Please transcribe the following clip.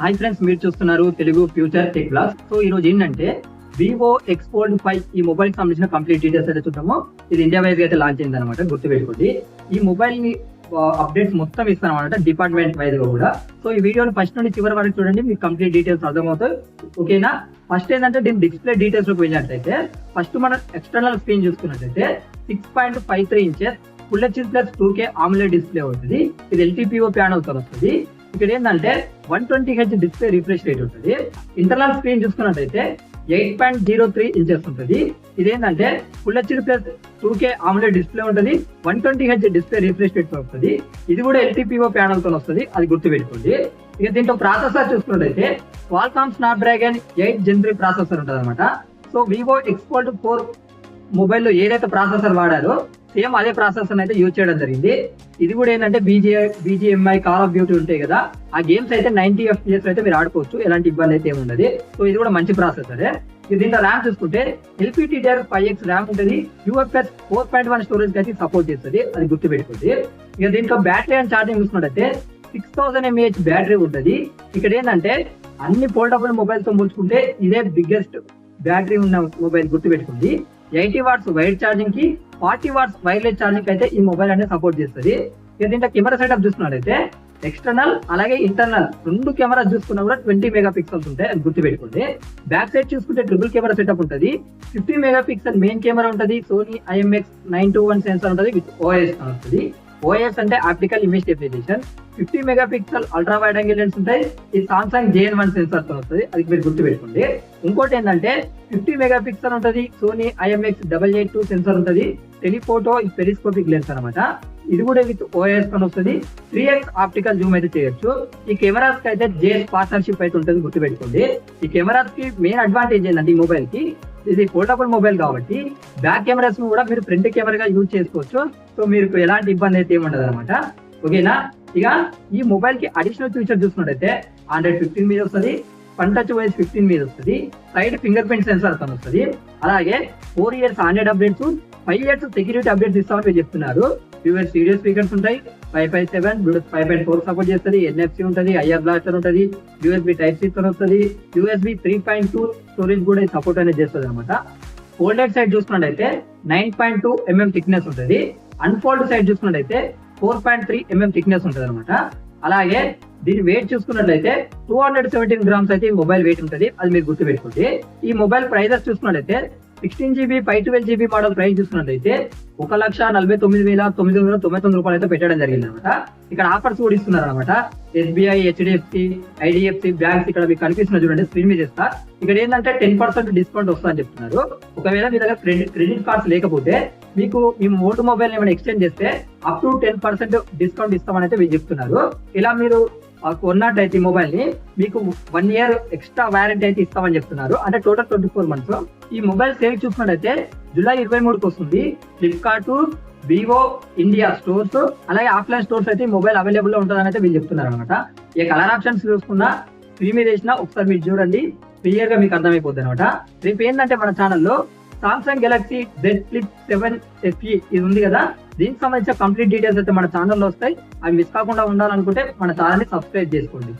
Hi friends, మీరు చూస్తున్నారు Telugu future tech blogs. So ఈ రోజు ఏంటంటే వివో ఎక్స్ ఫోల్డ్ 5 ఈ మొబైల్ కి సంబంధించిన కంప్లీట్ డీటెయిల్స్ అయితే చూద్దాము. ఇది ఇండియా వైజ్ గా అయితే లాంచ్ అయింది అనమాట, గుర్తుపెట్టుకోండి. ఈ మొబైల్ ని అప్డేట్స్ మొత్తం ఇస్తాను అనమాట, డిపార్ట్మెంట్ వైజ్ గా కూడా. సో ఈ వీడియోని ఫస్ట్ నుండి చివరి వరకు చూడండి, మీకు కంప్లీట్ డీటెయిల్స్ అర్థమవుతాయి. ఓకేనా? ఫస్ట్ ఏంటంటే దీని డిస్ప్లే డీటెయిల్స్ లోకి వెళ్ళినట్లయితే ఫస్ట్ మనం ఎక్స్టర్నల్ స్క్రీన్ చూసుకున్నట్లయితే 6.53 inches full HD plus 2K AMOLED display అవుతుంది. ఇది LTPO ప్యానల్ తో వస్తుంది. ఇక్కడ ఏంటంటే 120Hz డిస్ప్లే రిఫ్రెష్ రేట్ ఉంటుంది. ఇంటర్నల్ స్క్రీన్ చూసుకున్నట్టయితే 8.03 ఇంచెస్ ఉంటుంది. ఇదేంటంటే full HD plus 2K AMOLED display ఉంటుంది. 120Hz డిస్ప్లే రిఫ్రెష్ రేట్ వస్తుంది. ఇది కూడా LTPO ప్యానల్ తో వస్తుంది, అది గుర్తుపెట్టుకోండి. ఇక దీంట్లో ప్రాసెసర్ చూసుకున్నట్టయితే Qualcomm Snapdragon 8 Gen 3 ప్రాసెసర్ ఉంటుంది అనమాట. సో వివో ఎక్స్ ఫోల్డ్ 4 మొబైల్లో ఏదైతే ప్రాసెసర్ వాడారో సేమ్ అదే ప్రాసెసర్ అయితే యూజ్ చేయడం జరిగింది. ఇది కూడా ఏంటంటే BGMI కాల్ ఆఫ్ డ్యూటీ ఉంటాయి కదా, ఆ గేమ్స్ అయితే 90 FPS అయితే మీరు ఆడుకోవచ్చు, ఎలాంటి ఇబ్బంది అయితే ఏముండదు. సో ఇది కూడా మంచి ప్రాసెసరే. దీంట్లో ర్యామ్ చూసుకుంటే LPDDR5X ర్యామ్ ఉంటుంది. UFS 4.1 స్టోరేజ్ అయితే సపోర్ట్ చేస్తుంది, అది గుర్తుపెట్టుకోండి. ఇక దీంట్లో బ్యాటరీ అండ్ ఛార్జింగ్ చూసుకున్నట్టయితే 6000 mAh బ్యాటరీ ఉంటుంది. ఇక్కడ ఏంటంటే అన్ని ఫోల్డబుల్ మొబైల్ తో పోల్చుకుంటే ఇదే బిగ్గెస్ట్ బ్యాటరీ ఉన్న మొబైల్, గుర్తుపెట్టుకోండి. 80 వాట్స్ వైర్ ఛార్జింగ్ కి 40 వాట్స్ వైర్లెస్ ఛార్జింగ్ అయితే ఈ మొబైల్ అనేది సపోర్ట్ చేస్తుంది. ఇక దీంట్లో కెమెరా సెటప్ చూసుకున్నట్టయితే ఎక్స్టర్నల్ అలాగే ఇంటర్నల్ రెండు కెమెరా చూసుకున్నా కూడా 20 మెగాపిక్సెల్స్ ఉంటాయి, అది గుర్తుపెట్టుకోండి. బ్యాక్ సైడ్ చూసుకుంటే ట్రిపుల్ కెమెరా సెటప్ ఉంటుంది. 50 మెగాపిక్సెల్ మెయిన్ కెమెరా ఉంటుంది. సోనీ IMX921 సెన్సార్ ఉంటుంది విత్ OIS వస్తుంది. OIS అంటే optical image stabilization. 50 megapixel ultra wide angle lens ఉంటాయి. ఇది సామ్సంగ్ JN1 సెన్సార్ తో వస్తుంది, అది మీరు గుర్తుపెట్టుకోండి. ఇంకోటి ఏంటంటే 50 మెగాపిక్సెల్ ఉంటుంది. సోనీ IMX882 సెన్సార్ ఉంటుంది. టెలిఫోటో పెరిస్కోపిక్ లెన్స్ అనమాట. ఇది కూడా విత్ OIS తో వస్తుంది. 3x ఆప్టికల్ జూమ్ అయితే చేయొచ్చు. ఈ కెమెరాస్ కి అయితే JS పార్ట్నర్షిప్ అయితే ఉంటుంది, గుర్తుపెట్టుకోండి. ఈ కెమెరాస్ కి మెయిన్ అడ్వాంటేజ్ ఏంటంటే ఈ మొబైల్ కి ఇది ఫోల్డబుల్ మొబైల్ కాబట్టి బ్యాక్ కెమెరాస్ కూడా మీరు ఫ్రంట్ కెమెరాగా యూజ్ చేసుకోవచ్చు. సో మీకు ఎలాంటి ఇబ్బంది అయితే ఏముండదు అనమాట. ఓకేనా? ఇక ఈ మొబైల్ కి అడిషనల్ ఫీచర్ చూసుకున్నట్టయితే Android 15 మీద వస్తుంది. వన్ టచ్ OS 15 మీద వస్తుంది. సైడ్ ఫింగర్ ప్రింట్ సెన్సార్ తో వస్తుంది. అలాగే 4 years Android updates, 5 years security updates ఇస్తామని మీరు చెప్తున్నారు. డ్యూయల్ స్టీరియో స్పీకర్స్ ఉంటాయి. 5.7 బ్లూటూత్ 5.4 సపోర్ట్ చేస్తుంది. NFC ఉంటుంది. IR బ్లాస్టర్ ఉంటుంది. USB Type-C తో వస్తుంది. USB 3.2 స్టోరేజ్ కూడా సపోర్ట్ అనేది చేస్తుంది అనమాట. ఫోల్డెడ్ సైడ్ చూసుకున్నట్టయితే 9.2 mm థిక్నెస్ ఉంటుంది. అన్ఫోల్డ్ సైడ్ చూసుకున్నట్టయితే 4.3 mm థిక్నెస్ ఉంటుంది అనమాట. అలాగే దీని వెయిట్ చూసుకున్నట్లయితే 217 grams అయితే ఈ మొబైల్ వెయిట్ ఉంటుంది, అది మీరు గుర్తుపెట్టుకోండి. ఈ మొబైల్ ప్రైజెస్ చూసుకున్నట్లయితే 16GB 512GB మోడల్ ప్రైస్ చూసుకున్నట్లయితే 1,49,999 రూపాయలు అయితే పెట్టడం జరిగింది అనమాట. ఇక్కడ ఆఫర్స్ కూడా ఇస్తున్నారు అనమాట. SBI, HDFC, IDFC బ్యాంక్స్ ఇక్కడ మీకు కనిపిస్తున్న చూడండి, స్క్రీన్ మీద చేస్తా. ఇక్కడ ఏంటంటే 10% డిస్కౌంట్ వస్తుందని చెప్తున్నారు. ఒకవేళ మీ దగ్గర క్రెడిట్ కార్డ్స్ లేకపోతే మీకు మీ ఓల్డ్ మొబైల్ ఏమైనా ఎక్స్చేంజ్ చేస్తే అప్ టు 10% డిస్కౌంట్ ఇస్తామని అయితే మీరు చెప్తున్నారు. ఇలా మీరు కొన్నట్టయితే ఈ మొబైల్ ని మీకు 1 year ఎక్స్ట్రా వారంటీ అయితే ఇస్తామని చెప్తున్నారు. అంటే టోటల్ 24 months. ఈ మొబైల్ సేల్ చూసుకున్నట్టయితే జూలై 23కి వస్తుంది. ఫ్లిప్కార్ట్, వివో ఇండియా స్టోర్స్ అలాగే ఆఫ్లైన్ స్టోర్స్ అయితే ఈ మొబైల్ అవైలబుల్ లో ఉంటుందని అయితే వీళ్ళు చెప్తున్నారు అనమాట. ఈ కలర్ ఆప్షన్స్ చూసుకున్నా స్క్రీన్ మీద వేసినా ఒకసారి మీరు చూడండి, క్లియర్ గా మీకు అర్థమైపోతుంది అనమాట. రేపు ఏంటంటే మన ఛానల్లో Samsung Galaxy Z Flip 7 FE ఇది ఉంది కదా, దీనికి సంబంధించిన కంప్లీట్ డీటెయిల్స్ అయితే మన ఛానల్లో వస్తాయి. అవి మిస్ కాకుండా ఉండాలనుకుంటే మన ఛానల్ ని సబ్స్క్రైబ్ చేసుకోండి.